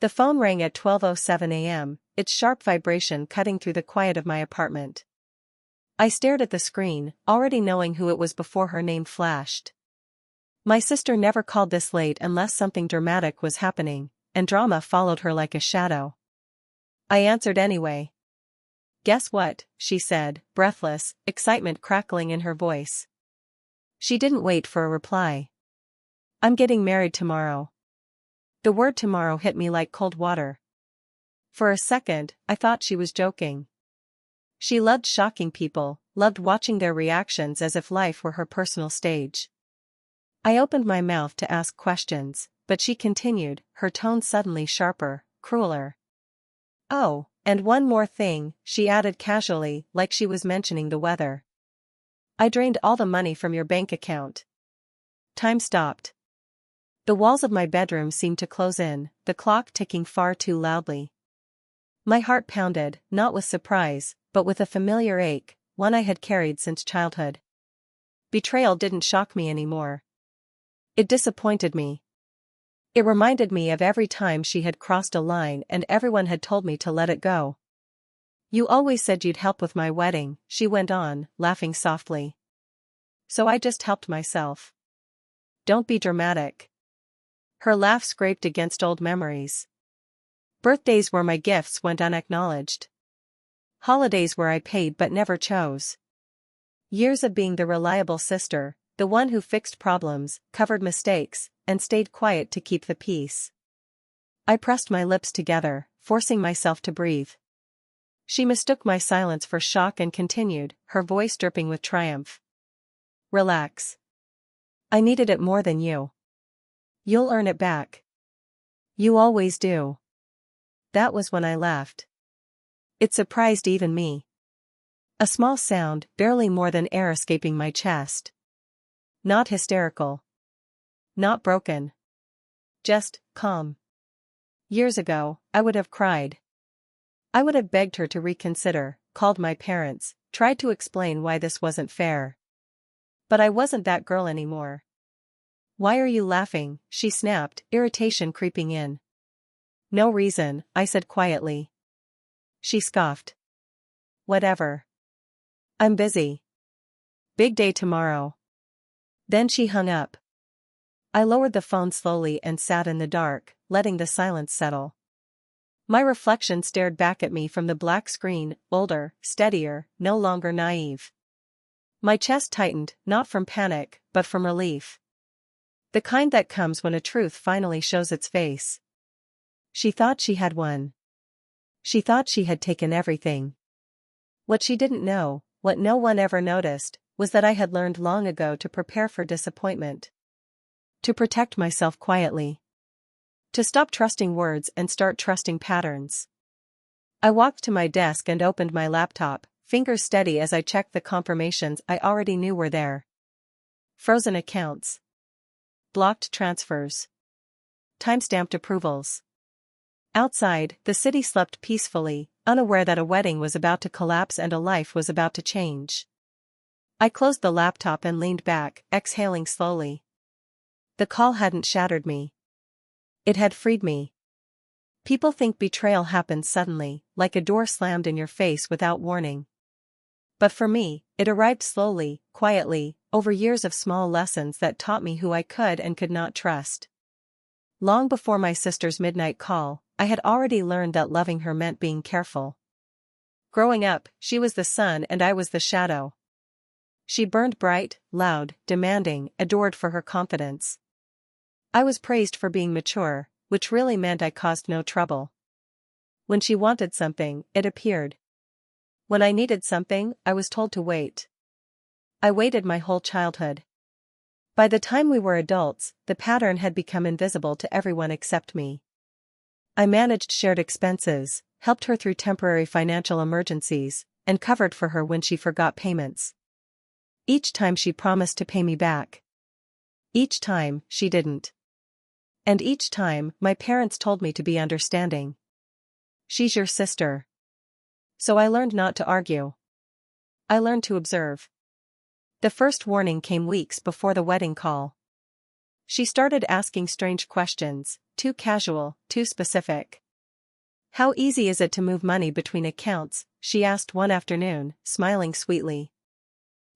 The phone rang at 12:07 a.m., its sharp vibration cutting through the quiet of my apartment. I stared at the screen, already knowing who it was before her name flashed. My sister never called this late unless something dramatic was happening, and drama followed her like a shadow. I answered anyway. "Guess what?" she said, breathless, excitement crackling in her voice. She didn't wait for a reply. "I'm getting married tomorrow." The word tomorrow hit me like cold water. For a second, I thought she was joking. She loved shocking people, loved watching their reactions as if life were her personal stage. I opened my mouth to ask questions, but she continued, her tone suddenly sharper, crueler. "Oh, and one more thing," she added casually, like she was mentioning the weather. "I drained all the money from your bank account." Time stopped. The walls of my bedroom seemed to close in, the clock ticking far too loudly. My heart pounded, not with surprise, but with a familiar ache, one I had carried since childhood. Betrayal didn't shock me anymore. It disappointed me. It reminded me of every time she had crossed a line and everyone had told me to let it go. "You always said you'd help with my wedding," she went on, laughing softly. "So I just helped myself." "Don't be dramatic." Her laugh scraped against old memories. Birthdays were my gifts went unacknowledged. Holidays where I paid but never chose. Years of being the reliable sister, the one who fixed problems, covered mistakes, and stayed quiet to keep the peace. I pressed my lips together, forcing myself to breathe. She mistook my silence for shock and continued, her voice dripping with triumph. "Relax. I needed it more than you. You'll earn it back. You always do." That was when I laughed. It surprised even me. A small sound, barely more than air escaping my chest. Not hysterical. Not broken. Just calm. Years ago, I would have cried. I would have begged her to reconsider, called my parents, tried to explain why this wasn't fair. But I wasn't that girl anymore. "Why are you laughing?" she snapped, irritation creeping in. "No reason," I said quietly. She scoffed. "Whatever. I'm busy. Big day tomorrow." Then she hung up. I lowered the phone slowly and sat in the dark, letting the silence settle. My reflection stared back at me from the black screen, older, steadier, no longer naive. My chest tightened, not from panic, but from relief. The kind that comes when a truth finally shows its face. She thought she had won. She thought she had taken everything. What she didn't know, what no one ever noticed, was that I had learned long ago to prepare for disappointment. To protect myself quietly. To stop trusting words and start trusting patterns. I walked to my desk and opened my laptop, fingers steady as I checked the confirmations I already knew were there. Frozen accounts. Blocked transfers. Timestamped approvals. Outside, the city slept peacefully, unaware that a wedding was about to collapse and a life was about to change. I closed the laptop and leaned back, exhaling slowly. The call hadn't shattered me. It had freed me. People think betrayal happens suddenly, like a door slammed in your face without warning. But for me, it arrived slowly, quietly, over years of small lessons that taught me who I could and could not trust. Long before my sister's midnight call, I had already learned that loving her meant being careful. Growing up, she was the sun and I was the shadow. She burned bright, loud, demanding, adored for her confidence. I was praised for being mature, which really meant I caused no trouble. When she wanted something, it appeared. When I needed something, I was told to wait. I waited my whole childhood. By the time we were adults, the pattern had become invisible to everyone except me. I managed shared expenses, helped her through temporary financial emergencies, and covered for her when she forgot payments. Each time she promised to pay me back. Each time, she didn't. And each time, my parents told me to be understanding. "She's your sister." So I learned not to argue. I learned to observe. The first warning came weeks before the wedding call. She started asking strange questions, too casual, too specific. "How easy is it to move money between accounts?" she asked one afternoon, smiling sweetly.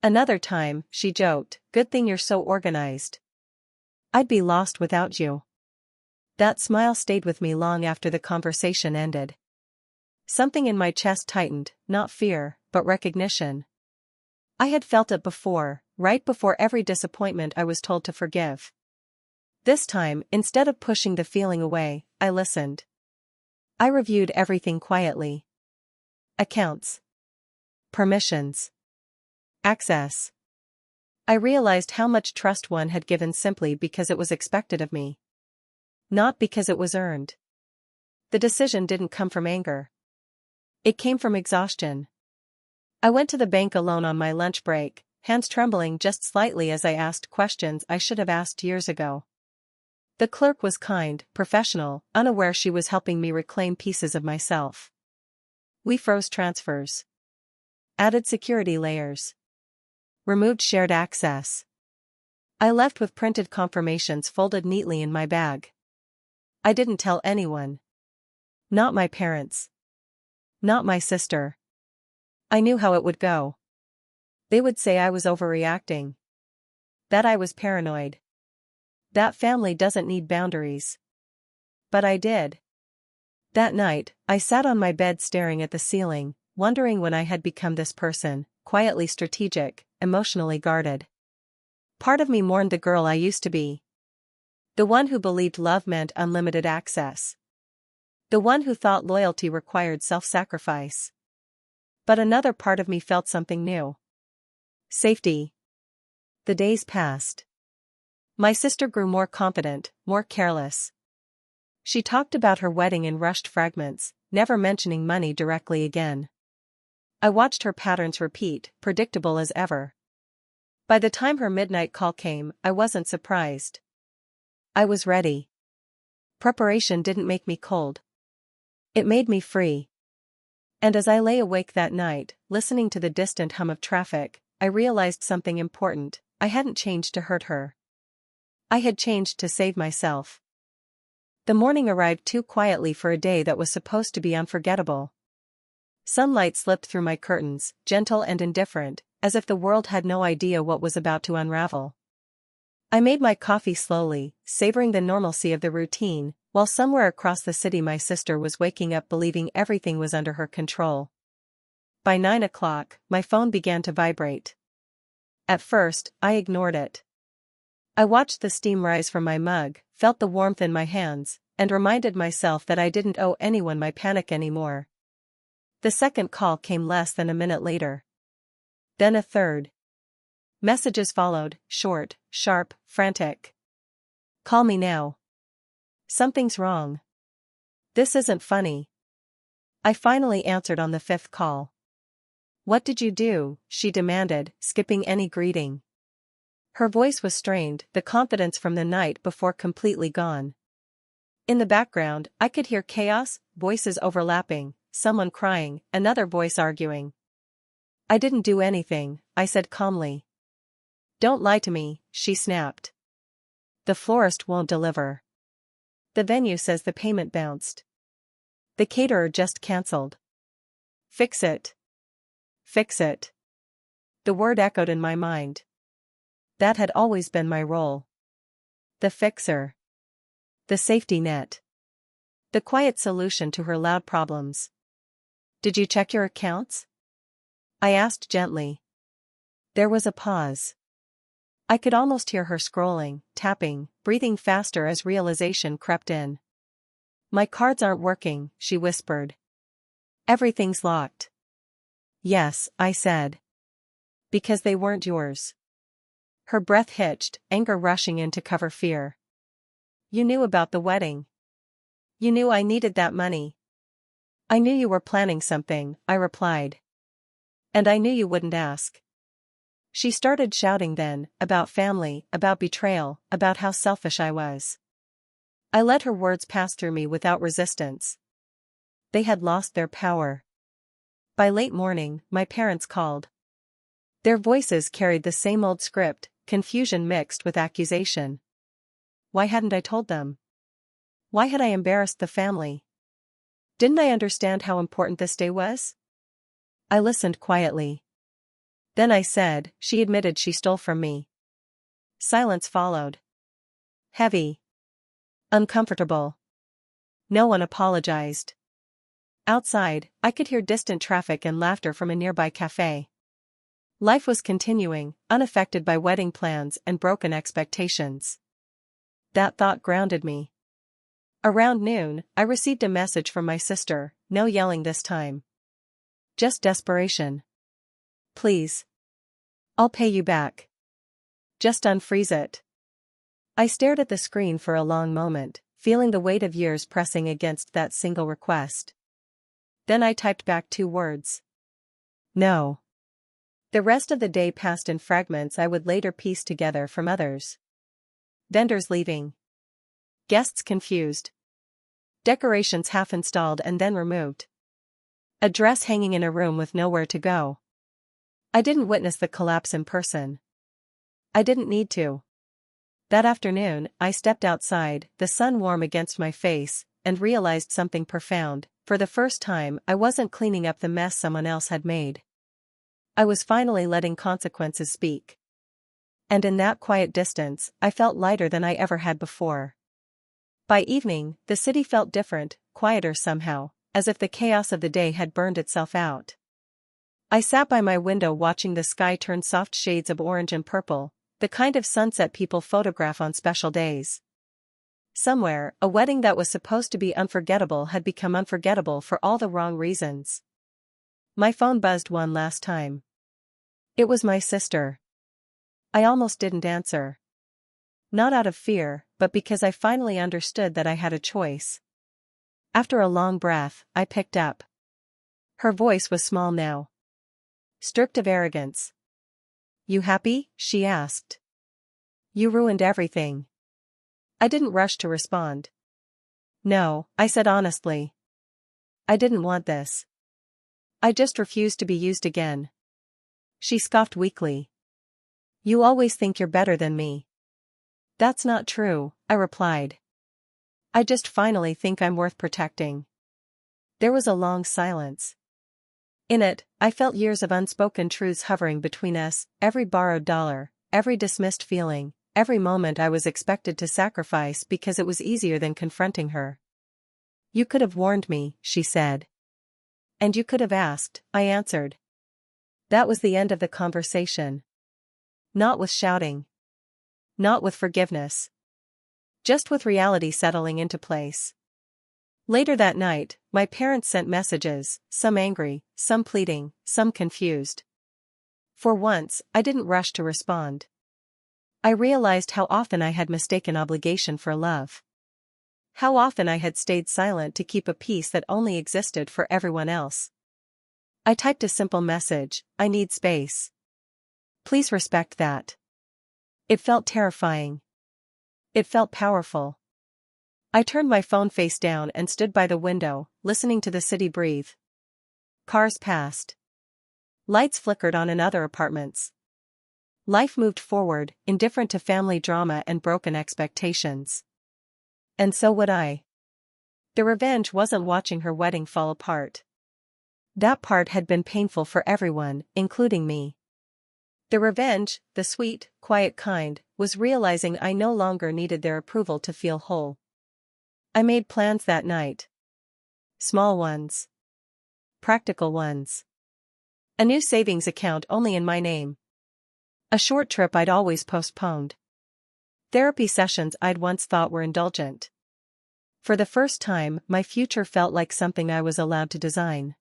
Another time, she joked, "Good thing you're so organized. I'd be lost without you." That smile stayed with me long after the conversation ended. Something in my chest tightened, not fear, but recognition. I had felt it before, right before every disappointment I was told to forgive. This time, instead of pushing the feeling away, I listened. I reviewed everything quietly. Accounts. Permissions. Access. I realized how much trust one had given simply because it was expected of me. Not because it was earned. The decision didn't come from anger. It came from exhaustion. I went to the bank alone on my lunch break, hands trembling just slightly as I asked questions I should have asked years ago. The clerk was kind, professional, unaware she was helping me reclaim pieces of myself. We froze transfers. Added security layers. Removed shared access. I left with printed confirmations folded neatly in my bag. I didn't tell anyone. Not my parents. Not my sister. I knew how it would go. They would say I was overreacting. That I was paranoid. That family doesn't need boundaries. But I did. That night, I sat on my bed staring at the ceiling, wondering when I had become this person, quietly strategic, emotionally guarded. Part of me mourned the girl I used to be. The one who believed love meant unlimited access. The one who thought loyalty required self-sacrifice. But another part of me felt something new. Safety. The days passed. My sister grew more confident, more careless. She talked about her wedding in rushed fragments, never mentioning money directly again. I watched her patterns repeat, predictable as ever. By the time her midnight call came, I wasn't surprised. I was ready. Preparation didn't make me cold. It made me free. And as I lay awake that night, listening to the distant hum of traffic, I realized something important. I hadn't changed to hurt her. I had changed to save myself. The morning arrived too quietly for a day that was supposed to be unforgettable. Sunlight slipped through my curtains, gentle and indifferent, as if the world had no idea what was about to unravel. I made my coffee slowly, savoring the normalcy of the routine, while somewhere across the city my sister was waking up believing everything was under her control. By 9 o'clock, my phone began to vibrate. At first, I ignored it. I watched the steam rise from my mug, felt the warmth in my hands, and reminded myself that I didn't owe anyone my panic anymore. The second call came less than a minute later. Then a third. Messages followed, short, sharp, frantic. "Call me now. Something's wrong. This isn't funny." I finally answered on the fifth call. "What did you do?" she demanded, skipping any greeting. Her voice was strained, the confidence from the night before completely gone. In the background, I could hear chaos, voices overlapping, someone crying, another voice arguing. "I didn't do anything," I said calmly. "Don't lie to me," she snapped. "The florist won't deliver. The venue says the payment bounced. The caterer just cancelled. Fix it. Fix it." The word echoed in my mind. That had always been my role. The fixer. The safety net. The quiet solution to her loud problems. "Did you check your accounts?" I asked gently. There was a pause. I could almost hear her scrolling, tapping, breathing faster as realization crept in. "My cards aren't working," she whispered. "Everything's locked." "Yes," I said. "Because they weren't yours." Her breath hitched, anger rushing in to cover fear. "You knew about the wedding. You knew I needed that money." "I knew you were planning something," I replied. "And I knew you wouldn't ask." She started shouting then, about family, about betrayal, about how selfish I was. I let her words pass through me without resistance. They had lost their power. By late morning, my parents called. Their voices carried the same old script, confusion mixed with accusation. why hadn't I told them? Why had I embarrassed the family? Didn't I understand how important this day was? I listened quietly. Then I said, she admitted she stole from me. Silence followed. Heavy. Uncomfortable. No one apologized. Outside, I could hear distant traffic and laughter from a nearby cafe. Life was continuing, unaffected by wedding plans and broken expectations. That thought grounded me. Around noon, I received a message from my sister, no yelling this time. Just desperation. Please. I'll pay you back. Just unfreeze it. I stared at the screen for a long moment, feeling the weight of years pressing against that single request. Then I typed back 2 words. No. The rest of the day passed in fragments I would later piece together from others. Vendors leaving. Guests confused. Decorations half installed and then removed. A dress hanging in a room with nowhere to go. I didn't witness the collapse in person. I didn't need to. That afternoon, I stepped outside, the sun warm against my face, and realized something profound. For the first time, I wasn't cleaning up the mess someone else had made. I was finally letting consequences speak. And in that quiet distance, I felt lighter than I ever had before. By evening, the city felt different, quieter somehow, as if the chaos of the day had burned itself out. I sat by my window watching the sky turn soft shades of orange and purple, the kind of sunset people photograph on special days. Somewhere, a wedding that was supposed to be unforgettable had become unforgettable for all the wrong reasons. My phone buzzed one last time. It was my sister. I almost didn't answer. Not out of fear, but because I finally understood that I had a choice. After a long breath, I picked up. Her voice was small now. Stripped of arrogance. You happy? She asked. You ruined everything. I didn't rush to respond. No, I said honestly. I didn't want this. I just refused to be used again. She scoffed weakly. You always think you're better than me. That's not true, I replied. I just finally think I'm worth protecting. There was a long silence. In it, I felt years of unspoken truths hovering between us, every borrowed dollar, every dismissed feeling, every moment I was expected to sacrifice because it was easier than confronting her. You could have warned me, she said. And you could have asked, I answered. That was the end of the conversation. Not with shouting. Not with forgiveness. Just with reality settling into place. Later that night, my parents sent messages, some angry, some pleading, some confused. For once, I didn't rush to respond. I realized how often I had mistaken obligation for love. How often I had stayed silent to keep a peace that only existed for everyone else. I typed a simple message, I need space. Please respect that. It felt terrifying. It felt powerful. I turned my phone face down and stood by the window, listening to the city breathe. Cars passed. Lights flickered on in other apartments. Life moved forward, indifferent to family drama and broken expectations. And so would I. The revenge wasn't watching her wedding fall apart. That part had been painful for everyone, including me. The revenge, the sweet, quiet kind, was realizing I no longer needed their approval to feel whole. I made plans that night. Small ones. Practical ones. A new savings account only in my name. A short trip I'd always postponed. Therapy sessions I'd once thought were indulgent. For the first time, my future felt like something I was allowed to design.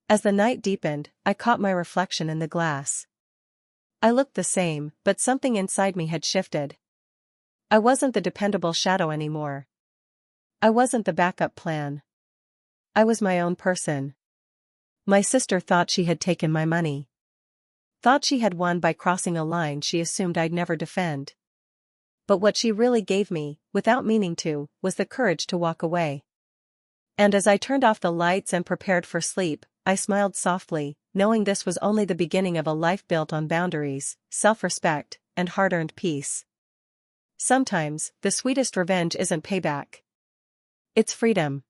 As the night deepened, I caught my reflection in the glass. I looked the same, but something inside me had shifted. I wasn't the dependable shadow anymore. I wasn't the backup plan. I was my own person. My sister thought she had taken my money. Thought she had won by crossing a line she assumed I'd never defend. But what she really gave me, without meaning to, was the courage to walk away. And as I turned off the lights and prepared for sleep, I smiled softly, knowing this was only the beginning of a life built on boundaries, self-respect, and hard-earned peace. Sometimes, the sweetest revenge isn't payback. It's freedom.